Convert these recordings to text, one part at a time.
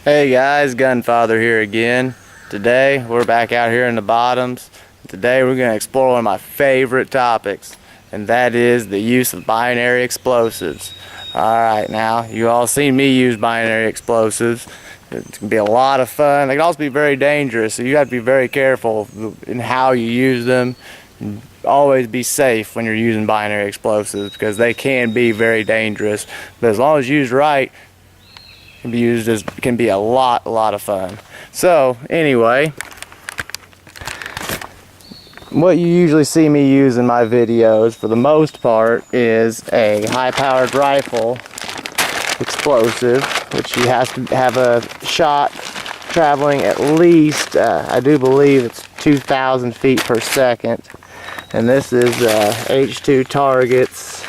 Hey guys, Gunfather here again. Today we're back out here in the bottoms. Today we're going to explore one of my favorite topics, and that is the use of binary explosives. Alright, now you all seen me use binary explosives. It can be a lot of fun. They can also be very dangerous, so you have to be very careful in how you use them. Always be safe when you're using binary explosives because they can be very dangerous, but as long as used right, can be a lot of fun. So anyway, what you usually see me use in my videos for the most part is a high-powered rifle explosive, which you have to have a shot traveling at least I do believe it's 2,000 feet per second, and this is H2 Targets.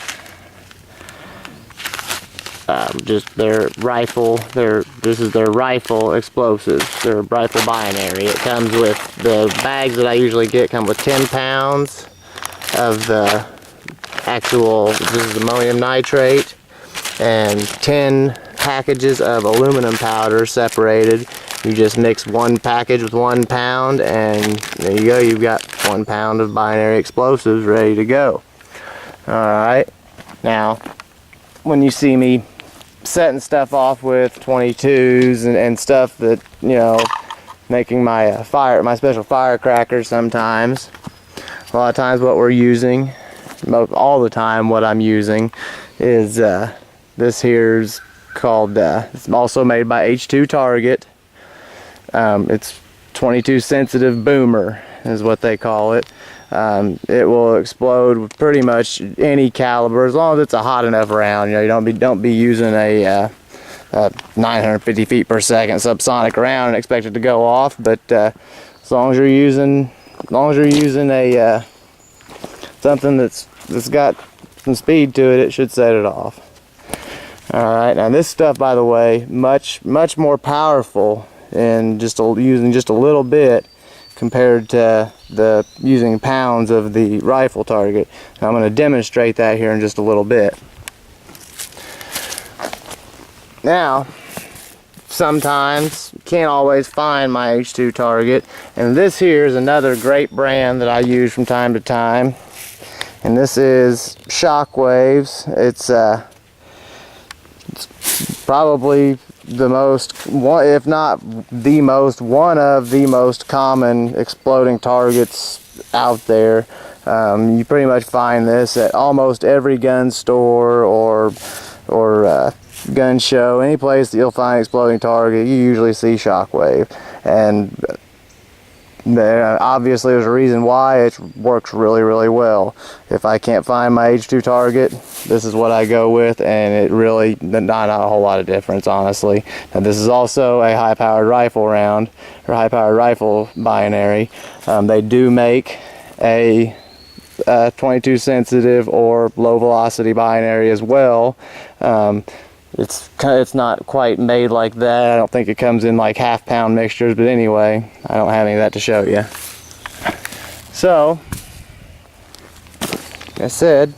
Just their rifle, this is their rifle explosives, their rifle binary. It comes with, the bags that I usually get come with 10 pounds of the actual, this is ammonium nitrate, and 10 packages of aluminum powder separated. You just mix one package with 1 pound, and there you go, you've got 1 pound of binary explosives ready to go. Alright, now when you see me setting stuff off with 22s and stuff that, you know, making my my special firecrackers sometimes, a lot of times what we're using, all the time what I'm using is this here's called, it's also made by H2 Target. It's 22 sensitive boomer is what they call it. It will explode with pretty much any caliber as long as it's a hot enough round. You know, you don't be using a 950 feet per second subsonic round and expect it to go off. But as long as you're using a something that's got some speed to it, it should set it off. All right, now this stuff, by the way, much more powerful and using just a little bit compared to the using pounds of the rifle target. Now, I'm going to demonstrate that here in just a little bit. Now, sometimes you can't always find my H2 Target, and this here is another great brand that I use from time to time, and this is Shockwaves. It's probably the most, if not the most, one of the most common exploding targets out there. You pretty much find this at almost every gun store or gun show. Any place that you'll find exploding target, you usually see Shockwave, and obviously there's a reason why. It works really well. If I can't find my H2 Target, this is what I go with, and it really not a whole lot of difference, honestly. Now, this is also a high-powered rifle round, or high-powered rifle binary. They do make a 22 sensitive or low velocity binary as well. It's not quite made like that. I don't think it comes in like half-pound mixtures, but anyway, I don't have any of that to show you. So, like I said,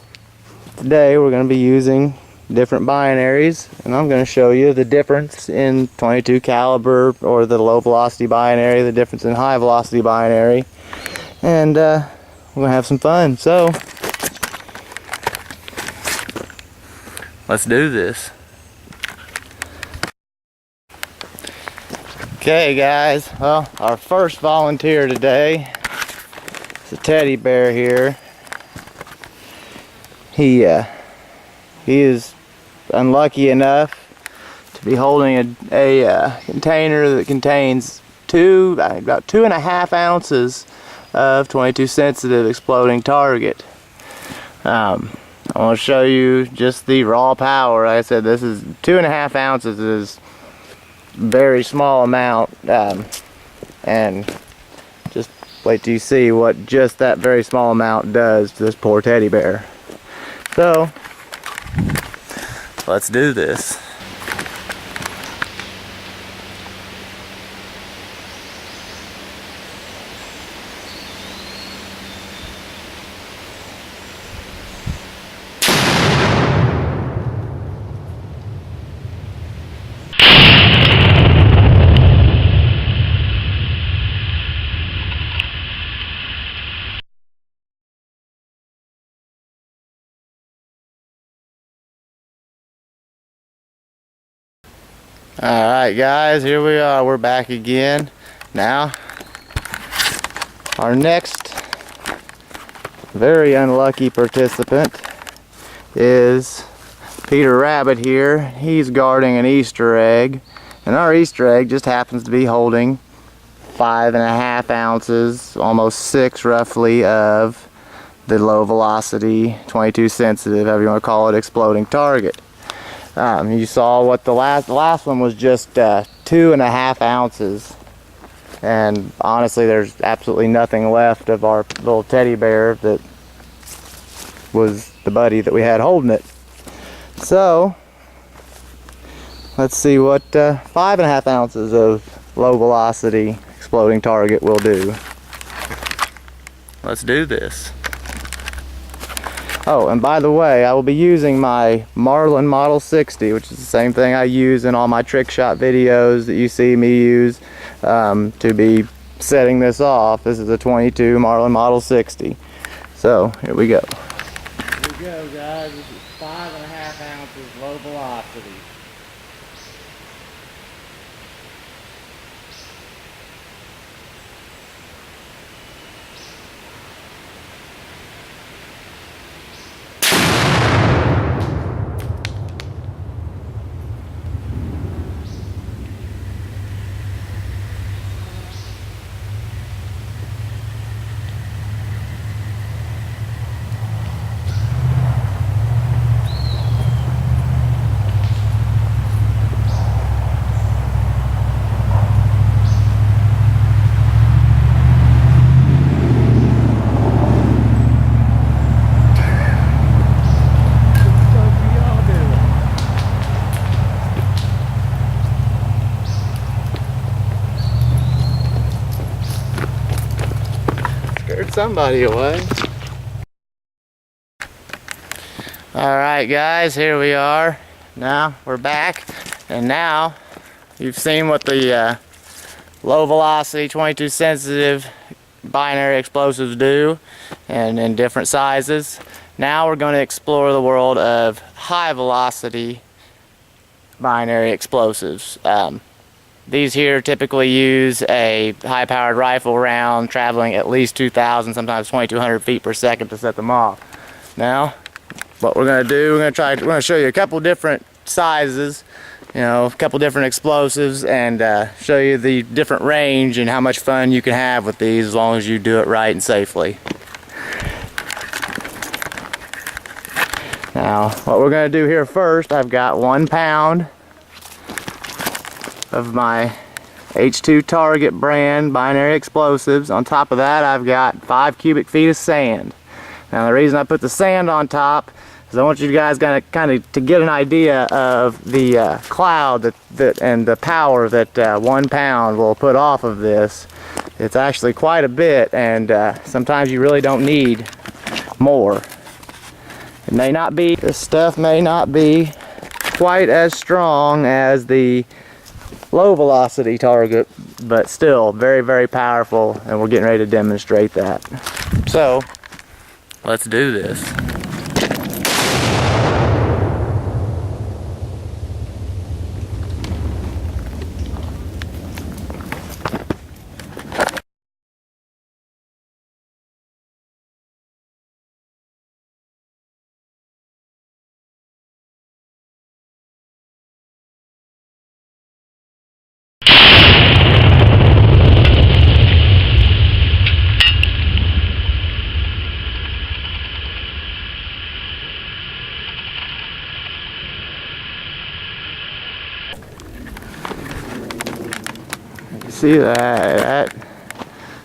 today we're going to be using different binaries, and I'm going to show you the difference in 22 caliber or the low velocity binary, the difference in high velocity binary, and we're going to have some fun. So, let's do this. Okay guys, well, our first volunteer today is a teddy bear here. He is unlucky enough to be holding a container that contains about 2.5 ounces of 22 sensitive exploding target. I want to show you just the raw power. Like I said, this is 2.5 ounces is very small amount, and just wait till you see what just that very small amount does to this poor teddy bear. So let's do this. Alright guys, here we are, we're back again. Now, our next very unlucky participant is Peter Rabbit here. He's guarding an Easter egg, and our Easter egg just happens to be holding 5.5 ounces, almost 6 roughly, of the low velocity, 22 sensitive, however you want to call it, exploding target. You saw what the last one was just 2.5 ounces, and honestly there's absolutely nothing left of our little teddy bear that was the buddy that we had holding it. So let's see what 5.5 ounces of low velocity exploding target will do. Let's do this. Oh, and by the way, I will be using my Marlin Model 60, which is the same thing I use in all my trick shot videos that you see me use to be setting this off. This is a 22 Marlin Model 60. So, here we go. Here we go, guys. This is 5.5 ounces low velocity. Scared somebody away. Alright guys, here we are. Now we're back, and now you've seen what the low velocity 22 sensitive binary explosives do, and in different sizes. Now we're going to explore the world of high velocity binary explosives. These here typically use a high-powered rifle round traveling at least 2,000, sometimes 2,200 feet per second to set them off. Now, what we're going to do, we're going to show you a couple different sizes, you know, a couple different explosives, and show you the different range and how much fun you can have with these as long as you do it right and safely. Now, what we're going to do here first, I've got 1 pound of my H2 Target brand binary explosives. On top of that, I've got 5 cubic feet of sand. Now the reason I put the sand on top is I want you guys to get an idea of the cloud and the power that 1 pound will put off of this. It's actually quite a bit, and sometimes you really don't need more. It may not be, this stuff may not be quite as strong as the low velocity target, but still very, very powerful, and we're getting ready to demonstrate that. So let's do this. See that?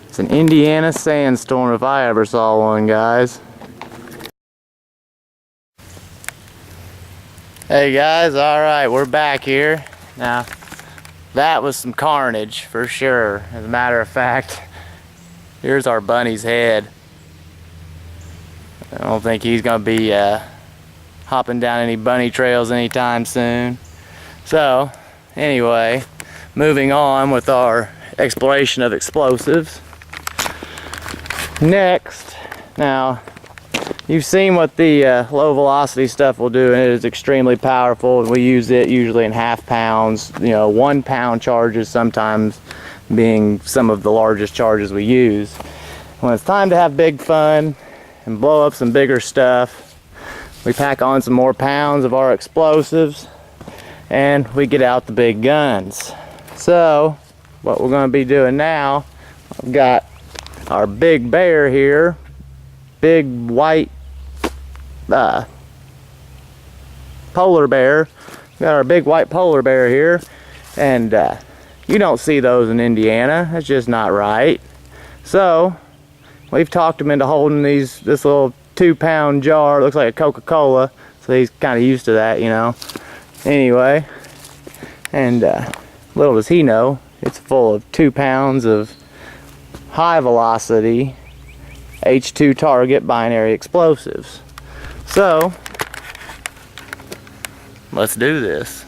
It's an Indiana sandstorm if I ever saw one, guys. Hey guys, alright, we're back here. Now, that was some carnage for sure. As a matter of fact, here's our bunny's head. I don't think he's gonna be hopping down any bunny trails anytime soon. So, anyway, moving on with our exploration of explosives. Next, now, you've seen what the low velocity stuff will do, and it is extremely powerful, and we use it usually in half pounds, you know, 1 pound charges sometimes being some of the largest charges we use. When it's time to have big fun and blow up some bigger stuff, we pack on some more pounds of our explosives and we get out the big guns. So what we're going to be doing now, I've got our big bear here, big white polar bear. We got our big white polar bear here, and you don't see those in Indiana. That's just not right. So we've talked him into holding this little 2-pound jar. It looks like a Coca-Cola, so he's kind of used to that, you know. Anyway, and little does he know, it's full of 2 pounds of high velocity H2 target binary explosives. So let's do this.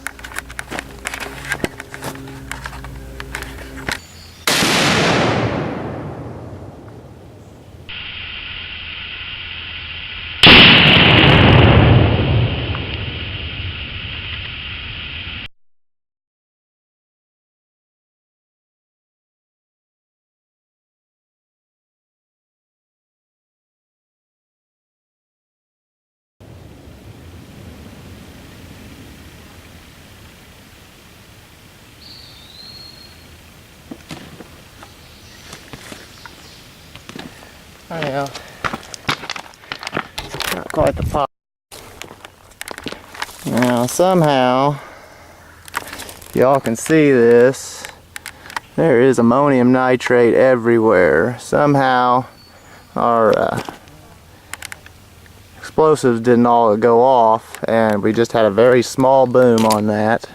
Well, it's not quite the pop. Now somehow, y'all can see this, there is ammonium nitrate everywhere. Somehow our explosives didn't all go off, and we just had a very small boom on that.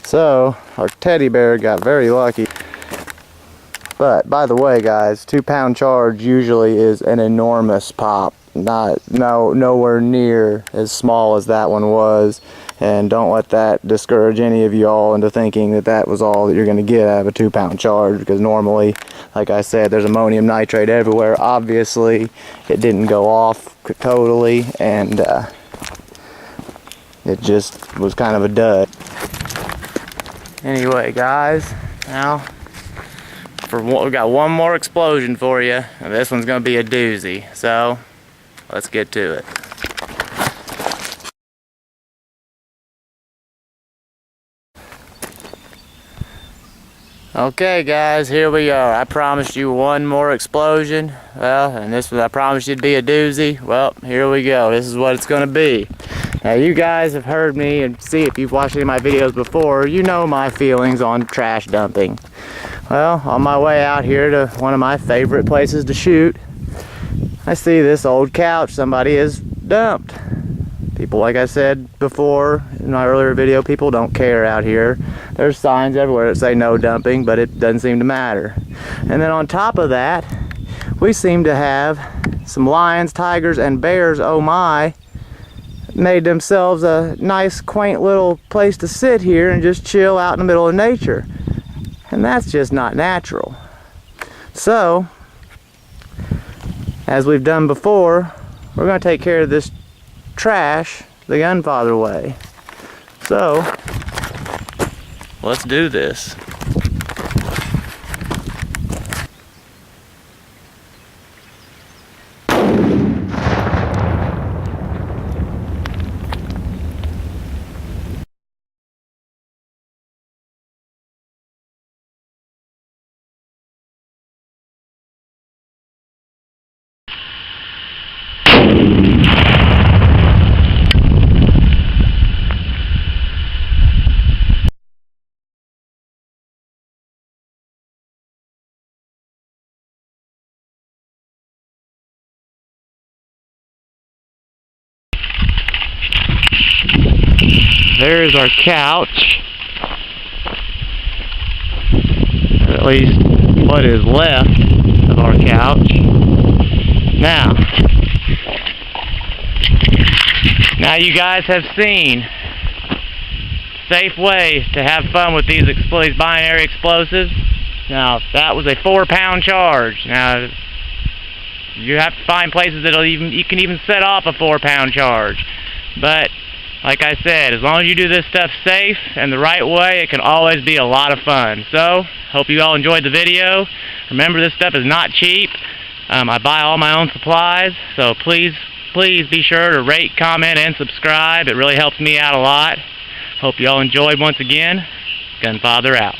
So our teddy bear got very lucky. But by the way, guys, 2-pound charge usually is an enormous pop. Nowhere near as small as that one was, and don't let that discourage any of y'all into thinking that that was all that you're going to get out of a 2-pound charge, because normally, like I said, there's ammonium nitrate everywhere. Obviously, it didn't go off totally, and it just was kind of a dud. Anyway, guys, now we got one more explosion for you, and this one's going to be a doozy. So let's get to it. Okay, guys, here we are. I promised you one more explosion. Well, and this one I promised you'd be a doozy. Well, here we go. This is what it's going to be. Now, you guys have heard me, and see, if you've watched any of my videos before, you know my feelings on trash dumping. Well, on my way out here to one of my favorite places to shoot, I see this old couch somebody has dumped. People, like I said before in my earlier video, people don't care out here. There's signs everywhere that say no dumping, but it doesn't seem to matter. And then on top of that, we seem to have some lions, tigers, and bears, oh my, made themselves a nice, quaint little place to sit here and just chill out in the middle of nature. And that's just not natural. So, as we've done before, we're going to take care of this trash the Gunfather way. So, let's do this. There's our couch, or at least what is left of our couch. Now you guys have seen safe way to have fun with these binary explosives. Now that was a 4-pound charge. Now You have to find places that'll you can even set off a 4-pound charge. But like I said, as long as you do this stuff safe and the right way, it can always be a lot of fun. So, hope you all enjoyed the video. Remember, this stuff is not cheap. I buy all my own supplies, so please be sure to rate, comment, and subscribe. It really helps me out a lot. Hope you all enjoyed once again. Gunfather out.